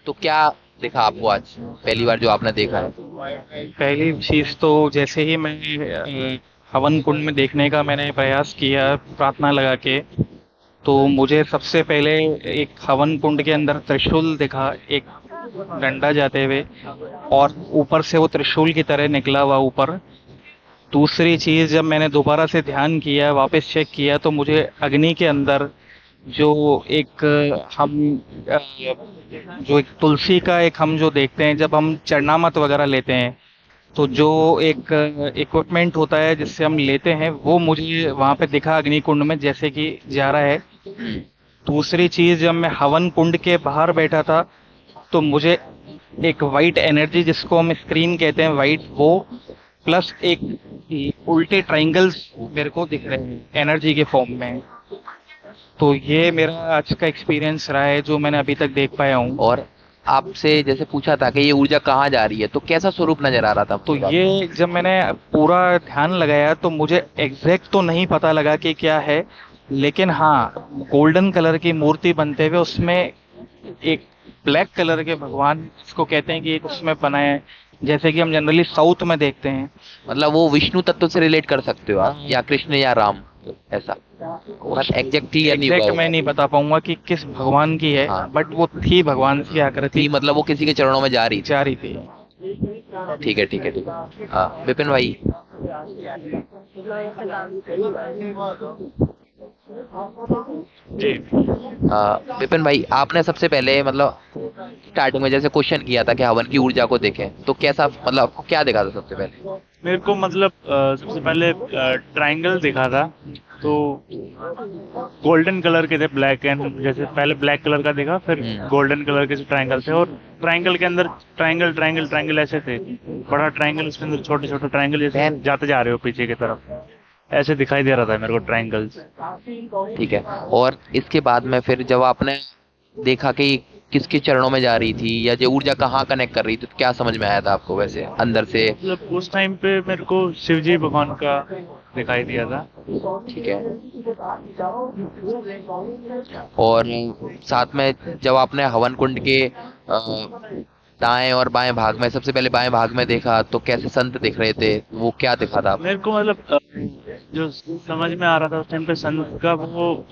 तो क्या दिखा आपको आज पहली बार जो आपने देखा है? पहली चीज तो जैसे ही मैं हवन कुंड में देखने का मैंने प्रयास किया प्रार्थना लगा के, तो मुझे सबसे पहले एक हवन कुंड के अंदर त्रिशूल दिखा, एक डंडा जाते हुए, और ऊपर से वो त्रिशूल की तरह निकला हुआ ऊपर। दूसरी चीज, जब मैंने दोबारा से ध्यान किया, वापस चेक किया, तो मुझे अग्नि के अंदर जो एक हम अ, जो एक तुलसी का एक हम जो देखते हैं जब हम चरणामत वगैरह लेते हैं, तो जो एक इक्विपमेंट होता है जिससे हम लेते हैं, वो मुझे वहां पे दिखा अग्नि कुंड में जैसे कि जा रहा है। हम्म। दूसरी चीज, जब मैं हवन कुंड के बाहर बैठा था, तो मुझे एक वाइट एनर्जी जिसको हम स्क्रीन कहते हैं वाइट, वो प्लस एक उल्टे ट्रायंगल्स मेरे को दिख रहे हैं एनर्जी के फॉर्म में। तो ये मेरा आज का एक्सपीरियंस रहा है जो मैंने अभी तक देख पाया हूँ। और आपसे जैसे पूछा था कि ये ऊर्जा कहाँ जा रही है, तो कैसा स्वरूप नजर आ रहा था तो आपको रात में? ये जब मैंने पूरा ध्यान लगाया तो मुझे एग्जैक्ट तो नहीं पता लगा कि क्या है, लेकिन हाँ, गोल्डन कलर की मूर्ति बनते हुए उसमें एक ब्लैक कलर के भगवान जिसको कहते हैं कि एक उसमें बनाए हैं, जैसे कि हम जनरली साउथ में देखते हैं। मतलब वो विष्णु तत्व से रिलेट कर सकते हो आप, हाँ, या कृष्ण या राम, ऐसा? और एग्जैक्ट क्लियर नहीं हुआ एग्जैक्ट मैं होगा। नहीं बता पाऊंगा कि किस भगवान की है, हाँ। बट वो थी भगवान की आकृति, थी मतलब वो किसी के चरणों में जा रही थी। जा रही थी। ठीक है, ठीक है, ठीक है। हाँ, विपिन भाई। जी। विपिन भाई, आपने सबसे पहले मतलब स्टार्टिंग में जैसे क्वेश्चन किया था कि हवन की ऊर्जा को देखें, तो कैसा मतलब आपको क्या दिखा था सबसे पहले? मेरे को मतलब सबसे पहले ट्रायंगल दिखा था, तो गोल्डन कलर के थे, ब्लैक एंड जैसे पहले ब्लैक कलर का देखा, फिर हम्म। गोल्डन कलर के ट्रायंगल थे, और ट्रायंगल के अंदर ट्रायंगल ट्रायंगल ट्रायंगल ऐसे थे, बड़ा ट्रायंगल, उसके अंदर छोटे छोटे ट्रायंगल जैसे बहन। जाते जा रहे हो पीछे की तरफ, ऐसे दिखाई दे रहा था मेरे को ट्रायंगल्स। ठीक है। और इसके बाद में फिर जब आपने देखा कि किसके चरणों में जा रही थी, या जो ऊर्जा कहाँ कनेक्ट कर रही थी, तो क्या समझ में आया था आपको वैसे अंदर से? मतलब उस टाइम पे मेरे को शिव जी भगवान का दिखाई दिया था। ठीक है। और साथ में जब आपने हवन कुंड के दाएं और बाएं भाग में, सबसे पहले बाएं भाग में देखा, तो कैसे संत दिख रहे थे, वो क्या दिखा था मेरे आपको? को मतलब जो समझ में आ रहा था उस टाइम पे संत का वो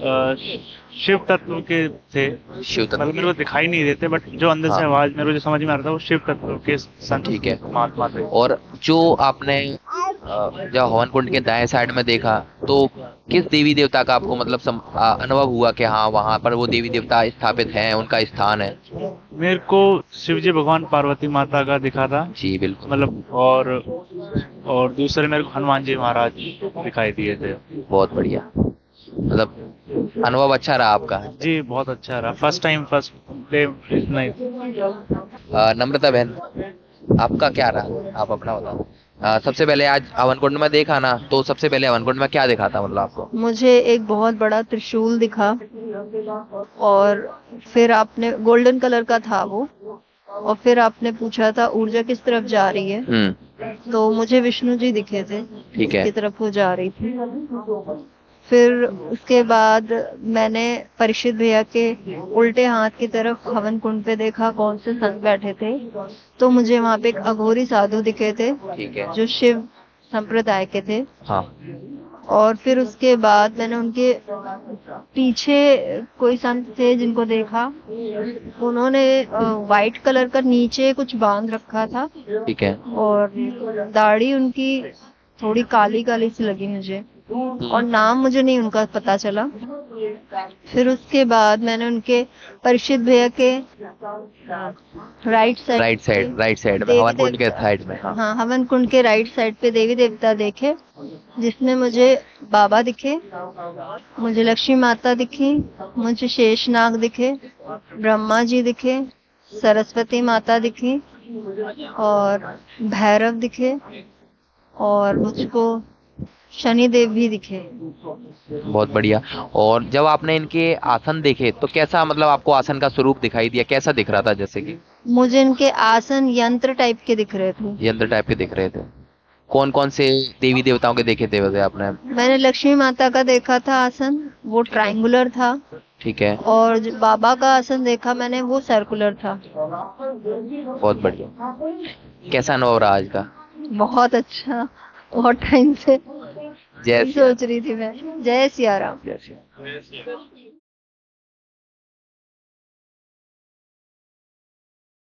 शिव तत्व के थे, शिव तत्व मतलब के? मेरे को दिखाई नहीं देते, बट जो अंदर से हाँ। आवाज मेरे को जो समझ में आ रहा था वो शिव तत्व के संत ठीक है। महात्मा थे। और जो आपने जब हवन कुंड के दाएं साइड में देखा, तो किस देवी देवता का आपको मतलब अनुभव हुआ कि हाँ, वहां पर वो देवी देवता स्थापित हैं, उनका स्थान है? मेरे को शिव जी भगवान, पार्वती माता का दिखा था, जी बिल्कुल। मतलब और दूसरे मेरे को हनुमान जी महाराज दिखाई दिए थे। बहुत बढ़िया। मतलब अनुभव अच्छा रहा आपका। जी बहुत अच्छा रहा, फर्स्ट टाइम फर्स्ट डे इतना ही। नम्रता बहन, आपका क्या रहा, आप अपना बताओ। सबसे पहले आज हवन कुंड में देखा ना, तो सबसे पहले हवन कुंड में क्या देखा था मतलब आपको? मुझे एक बहुत बड़ा त्रिशूल दिखा, और फिर आपने गोल्डन कलर का था वो, और फिर आपने पूछा था ऊर्जा किस तरफ जा रही है, हम्म। तो मुझे विष्णु जी दिखे थे ठीक है। जिसकी तरफ वो जा रही थी। फिर उसके बाद मैंने परीक्षित भैया के उल्टे हाथ की तरफ हवन कुंड पे देखा कौन से संत बैठे थे, तो मुझे वहां पे एक अघोरी साधु दिखे थे ठीक है। जो शिव संप्रदाय के थे। हाँ। और फिर उसके बाद मैंने उनके पीछे कोई संत थे जिनको देखा, उन्होंने वाइट कलर का नीचे कुछ बांध रखा था, ठीक है। और दाढ़ी उनकी थोड़ी काली काली सी लगी मुझे, और नाम मुझे नहीं उनका पता चला। फिर उसके बाद मैंने उनके परीक्षित भैया के राइट साइड राइट साइड में, देवी हवन कुंड के देवता, साइड में, हाँ। हाँ, हवन कुंड के राइट साइड पे देवी देवता देखे, जिसमें मुझे बाबा दिखे, मुझे लक्ष्मी माता दिखी, मुझे शेषनाग दिखे, ब्रह्मा जी दिखे, सरस्वती माता दिखी, और भैरव दिखे, और मुझको शनिदेव भी दिखे। बहुत बढ़िया। और जब आपने इनके आसन देखे, तो कैसा मतलब आपको आसन का स्वरूप दिखाई दिया, कैसा दिख रहा था? जैसे कि मुझे इनके आसन यंत्र टाइप के दिख रहे थे। यंत्र टाइप के दिख रहे थे? कौन कौन से देवी देवताओं के देखे थे वैसे आपने? मैंने लक्ष्मी माता का देखा था आसन, वो ट्रायंगुलर था। ठीक है, और जो बाबा का आसन देखा मैंने वो सर्कुलर था। बहुत बढ़िया। कैसा अनुभव रहा आज का? बहुत अच्छा। बहुत टाइम से जय यही श्री राम। सोच रही थी मैं। जय सिया राम। जय श्री राम।